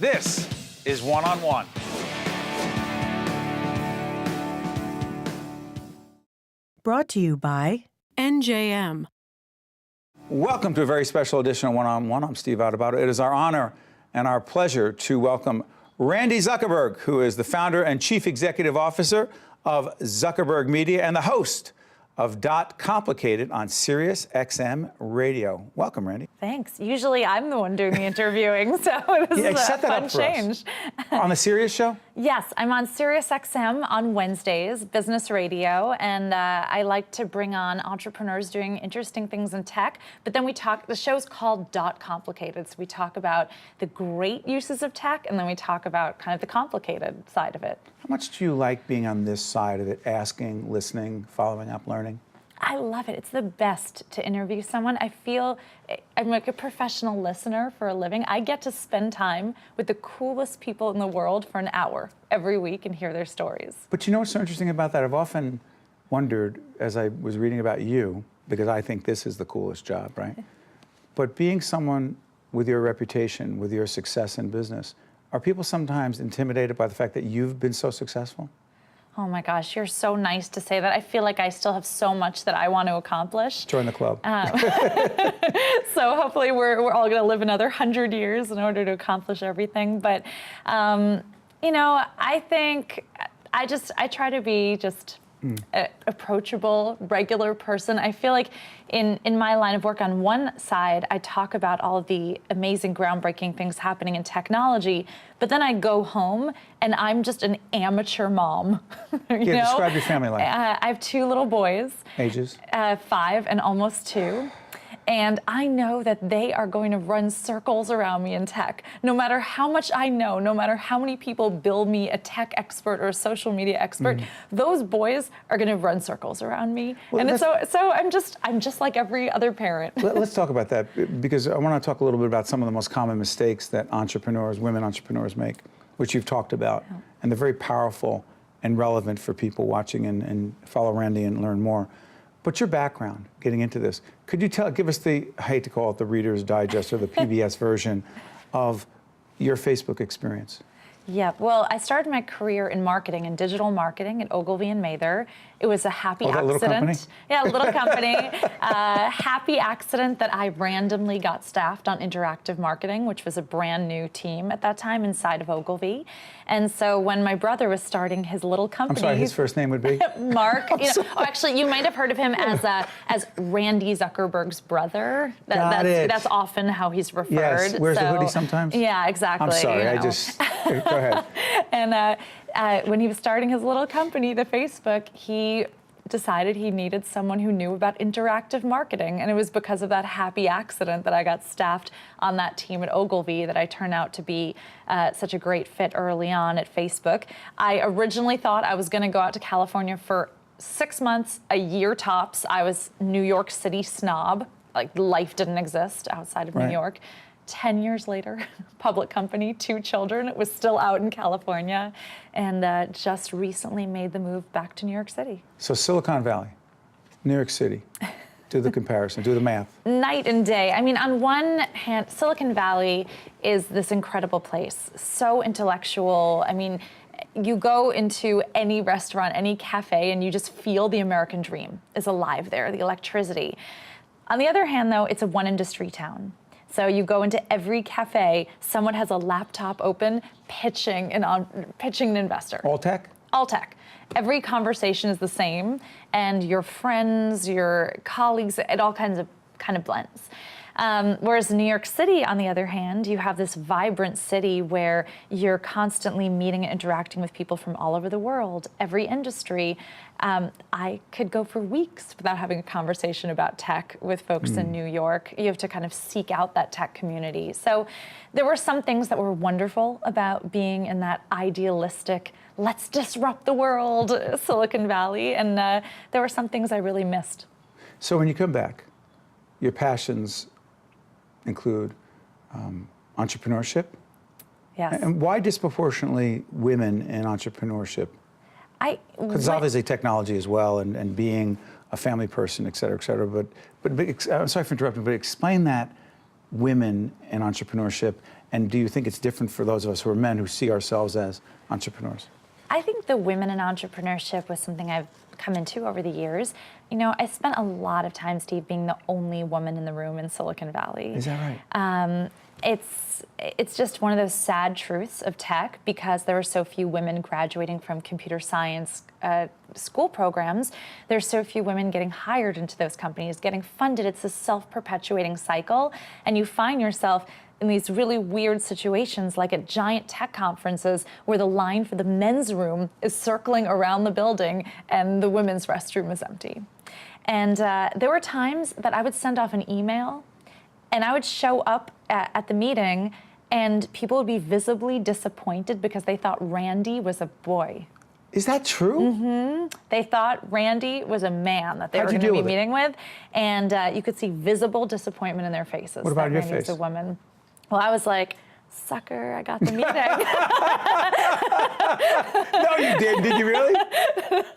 This is One on One. Brought to you by NJM. Welcome to a very special edition of One on One. I'm Steve Adubato. It is our honor and our pleasure to welcome Randi Zuckerberg, who is the founder and chief executive officer of Zuckerberg Media and the host of Complicated on Sirius XM Radio. Welcome, Randi. Thanks. Usually I'm the one doing the interviewing, so this is a fun change. On the Sirius show? Yes, I'm on Sirius XM on Wednesdays, business radio, and I like to bring on entrepreneurs doing interesting things in tech. But then the show's called Complicated, so we talk about the great uses of tech, and then we talk about kind of the complicated side of it. How much do you like being on this side of it, asking, listening, following up, learning? I love it. It's the best to interview someone. I feel I'm like a professional listener for a living. I get to spend time with the coolest people in the world for an hour every week and hear their stories. But you know what's so interesting about that? I've often wondered, as I was reading about you, because I think this is the coolest job, right? But being someone with your reputation, with your success in business, are people sometimes intimidated by the fact that you've been so successful? Oh my gosh, you're so nice to say that. I feel like I still have so much that I want to accomplish. Join the club. So hopefully we're all going to live another 100 years in order to accomplish everything. But, you know, I think I try to be just an approachable, regular person. I feel like in my line of work, on one side, I talk about all of the amazing, groundbreaking things happening in technology, but then I go home and I'm just an amateur mom. Describe your family life. I have two little boys. Ages? 5 and almost 2. And I know that they are going to run circles around me in tech. No matter how much I know, no matter how many people bill me a tech expert or a social media expert, those boys are going to run circles around me. Well, and so I'm just like every other parent. Let's talk about that, because I want to talk a little bit about some of the most common mistakes that women entrepreneurs make, which you've talked about, and they're very powerful and relevant for people watching and follow Randi and learn more. But your background, getting into this, could you give us I hate to call it the Reader's Digest or the PBS version of your Facebook experience? Yeah, well, I started my career in marketing, in digital marketing at Ogilvy and Mather. It was a happy accident. Little company? Yeah, a little company. Happy accident that I randomly got staffed on interactive marketing, which was a brand new team at that time inside of Ogilvy. And so when my brother was starting his little company— I'm sorry, his first name would be? Mark. Actually, you might have heard of him as Randi Zuckerberg's brother. That's often how he's referred. Yes, wears the hoodie sometimes? Yeah, exactly. I'm sorry, go ahead. And when he was starting his little company, the Facebook, he decided he needed someone who knew about interactive marketing. And it was because of that happy accident that I got staffed on that team at Ogilvy that I turned out to be such a great fit early on at Facebook. I originally thought I was going to go out to California for 6 months, a year tops. I was New York City snob. Like, life didn't exist outside of New York. 10 years later, public company, 2 children, it was still out in California, and just recently made the move back to New York City. So Silicon Valley, New York City, do the comparison, do the math. Night and day. I mean, on one hand, Silicon Valley is this incredible place, so intellectual. I mean, you go into any restaurant, any cafe, and you just feel the American dream is alive there, the electricity. On the other hand, though, it's a one-industry town. So you go into every cafe, someone has a laptop open, pitching an investor. All tech? All tech. Every conversation is the same, and your friends, your colleagues, it all kind of blends. Whereas New York City, on the other hand, you have this vibrant city where you're constantly meeting and interacting with people from all over the world, every industry. I could go for weeks without having a conversation about tech with folks in New York. You have to kind of seek out that tech community. So there were some things that were wonderful about being in that idealistic, let's disrupt the world, Silicon Valley, and there were some things I really missed. So when you come back, your passions include entrepreneurship. Yes. And why disproportionately women in entrepreneurship? Because obviously technology as well, and being a family person, et cetera, et cetera. But I'm sorry for interrupting, but explain that women in entrepreneurship And do you think it's different for those of us who are men who see ourselves as entrepreneurs? I think the women in entrepreneurship was something I've come into over the years. You know, I spent a lot of time, Steve, being the only woman in the room in Silicon Valley. Is that right? It's just one of those sad truths of tech, because there are so few women graduating from computer science school programs. There's so few women getting hired into those companies, getting funded. It's a self-perpetuating cycle, and you find yourself in these really weird situations, like at giant tech conferences where the line for the men's room is circling around the building and the women's restroom is empty. And there were times that I would send off an email and I would show up at the meeting and people would be visibly disappointed because they thought Randy was a boy. Is that true? Mm-hmm. They thought Randy was a man that they were going to be meeting with, and you could see visible disappointment in their faces. What about your Randy was face? a woman. Well, I was like, sucker, I got the meeting. No, you did. Did you really?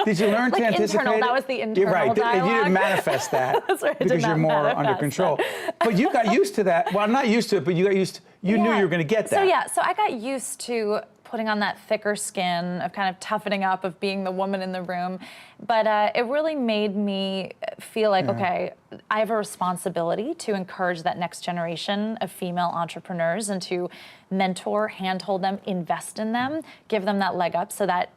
Did you learn to anticipate internal, it? that was the internal You're right. dialogue. You didn't manifest that. That's right, I did because not you're more under manifest control. that. But you got used to that. Well, not used to it, but you got used to, you knew you were going to get that. So I got used to putting on that thicker skin of kind of toughening up, of being the woman in the room. But it really made me feel like, okay, I have a responsibility to encourage that next generation of female entrepreneurs and to mentor, handhold them, invest in them, give them that leg up so that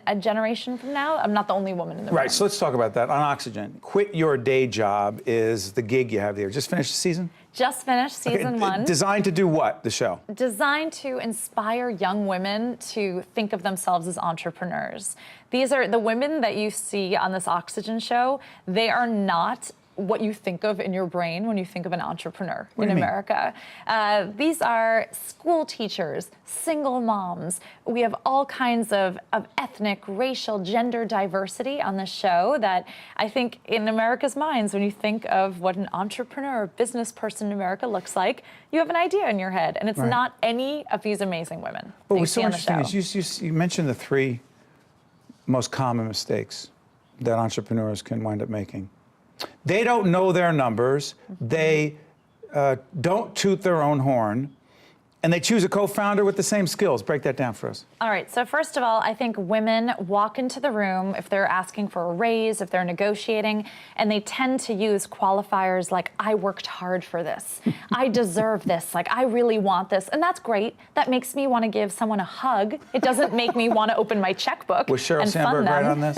a generation from now, I'm not the only woman in the room. Right, so let's talk about that. On Oxygen, Quit Your Day Job is the gig you have there. Just finished the season? Just finished season one. Designed to do what, the show? Designed to inspire young women to think of themselves as entrepreneurs. These are the women that you see on this Oxygen show. They are not what you think of in your brain when you think of an entrepreneur in America. These are school teachers, single moms. We have all kinds of ethnic, racial, gender diversity on the show that I think in America's minds, when you think of what an entrepreneur, business person in America looks like, you have an idea in your head, and it's not any of these amazing women. What was so interesting is you mentioned the three most common mistakes that entrepreneurs can wind up making. They don't know their numbers, they don't toot their own horn, and they choose a co-founder with the same skills. Break that down for us. All right, so first of all, I think women walk into the room if they're asking for a raise, if they're negotiating, and they tend to use qualifiers like, I worked hard for this, I deserve this, like, I really want this, and that's great. That makes me want to give someone a hug. It doesn't make me want to open my checkbook Was Sheryl and Sandberg fund them.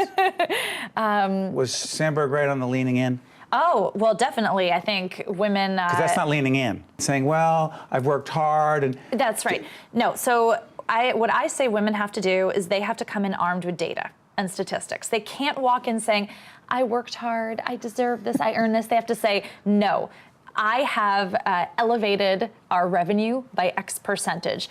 right on this? Was Sandberg right on the leaning in? Oh, well, definitely. I think women... Because that's not leaning in. Saying, well, I've worked hard and... That's right. No, so what I say women have to do is they have to come in armed with data and statistics. They can't walk in saying, I worked hard, I deserve this, I earned this. They have to say, no, I have elevated our revenue by X percentage.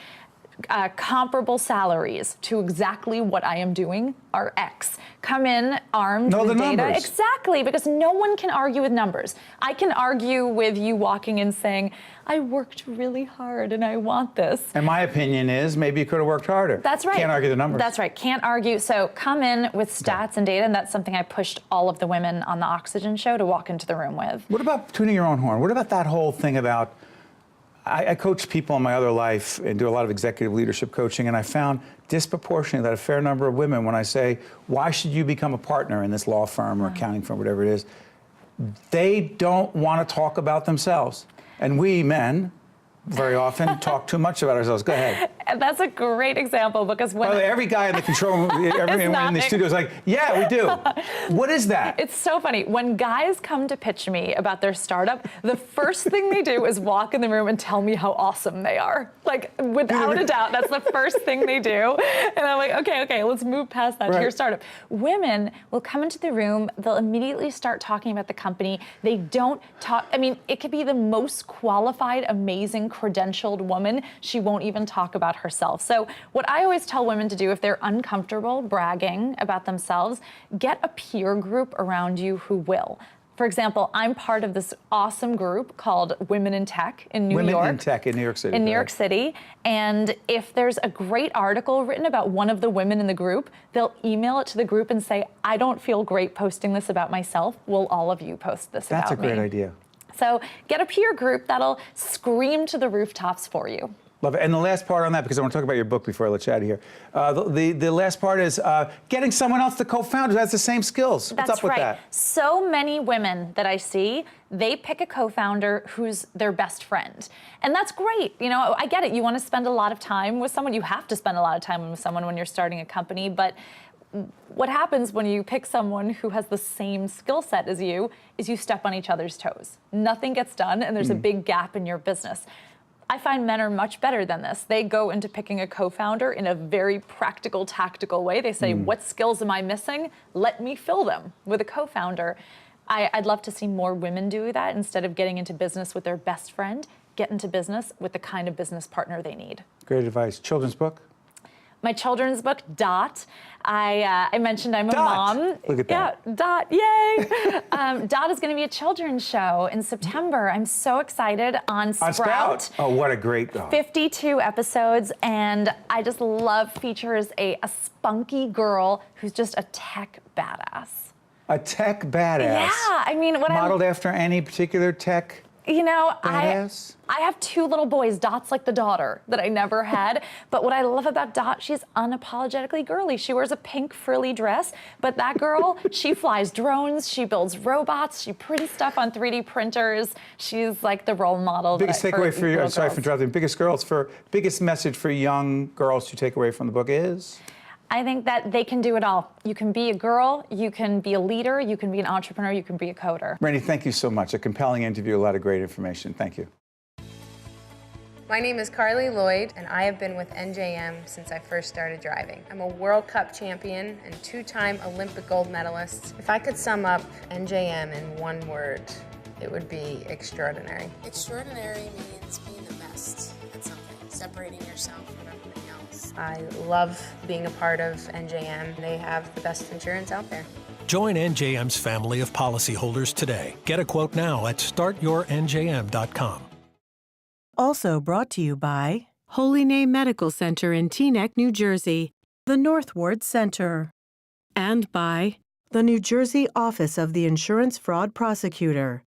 Comparable salaries to exactly what I am doing are X. Come in armed with data. Numbers. Exactly, because no one can argue with numbers. I can argue with you walking in saying, I worked really hard and I want this. And my opinion is maybe you could have worked harder. That's right. Can't argue the numbers. That's right. Can't argue. So come in with stats and data, and that's something I pushed all of the women on the Oxygen show to walk into the room with. What about tuning your own horn? What about that whole thing about... I coach people in my other life and do a lot of executive leadership coaching, and I found disproportionately that a fair number of women, when I say, why should you become a partner in this law firm or accounting firm, whatever it is, they don't want to talk about themselves. And we men very often talk too much about ourselves. Go ahead. And that's a great example, because when Every guy in the control room, everyone in the studio is like, yeah, we do. What is that? It's so funny. When guys come to pitch me about their startup, the first thing they do is walk in the room and tell me how awesome they are. Like, without a doubt, that's the first thing they do. And I'm like, okay, let's move past that to your startup. Women will come into the room, they'll immediately start talking about the company. They don't talk, I mean, it could be the most qualified, amazing, credentialed woman. She won't even talk about herself. So what I always tell women to do if they're uncomfortable bragging about themselves, get a peer group around you who will. For example, I'm part of this awesome group called Women in Tech in New York. Women in Tech in New York City. In New York City. And if there's a great article written about one of the women in the group, they'll email it to the group and say, I don't feel great posting this about myself. Will all of you post this about me? That's a great idea. So get a peer group that'll scream to the rooftops for you. Love it. And the last part on that, because I want to talk about your book before I let you out of here. The last part is getting someone else to co-found who has the same skills. What's up with that? So many women that I see, they pick a co-founder who's their best friend. And that's great. You know, I get it. You want to spend a lot of time with someone. You have to spend a lot of time with someone when you're starting a company. But what happens when you pick someone who has the same skill set as you is you step on each other's toes. Nothing gets done, and there's a big gap in your business. I find men are much better than this. They go into picking a co-founder in a very practical, tactical way. They say, what skills am I missing? Let me fill them with a co-founder. I'd love to see more women do that instead of getting into business with their best friend, get into business with the kind of business partner they need. Great advice. Children's book? My children's book, Dot. I mentioned I'm a mom. Look at that. Yeah, Dot, yay. Dot is going to be a children's show in September. I'm so excited on Sprout. Oh, what a great 52 episodes, and I just love features a spunky girl who's just a tech badass. A tech badass. Yeah, I mean, what modeled after any particular tech You know, badass? I have two little boys. Dot's like the daughter that I never had. But what I love about Dot, she's unapologetically girly. She wears a pink frilly dress. But that girl, she flies drones. She builds robots. She prints stuff on 3D printers. She's like the role model. Biggest takeaway for you, sorry for interrupting, biggest message for young girls to take away from the book is? I think that they can do it all. You can be a girl, you can be a leader, you can be an entrepreneur, you can be a coder. Randi, thank you so much. A compelling interview, a lot of great information. Thank you. My name is Carly Lloyd, and I have been with NJM since I first started driving. I'm a World Cup champion and two-time Olympic gold medalist. If I could sum up NJM in one word, it would be extraordinary. Extraordinary means being the best at something, separating yourself from everybody else. I love being a part of NJM. They have the best insurance out there. Join NJM's family of policyholders today. Get a quote now at startyournjm.com. Also brought to you by Holy Name Medical Center in Teaneck, New Jersey, the Northward Center, and by the New Jersey Office of the Insurance Fraud Prosecutor.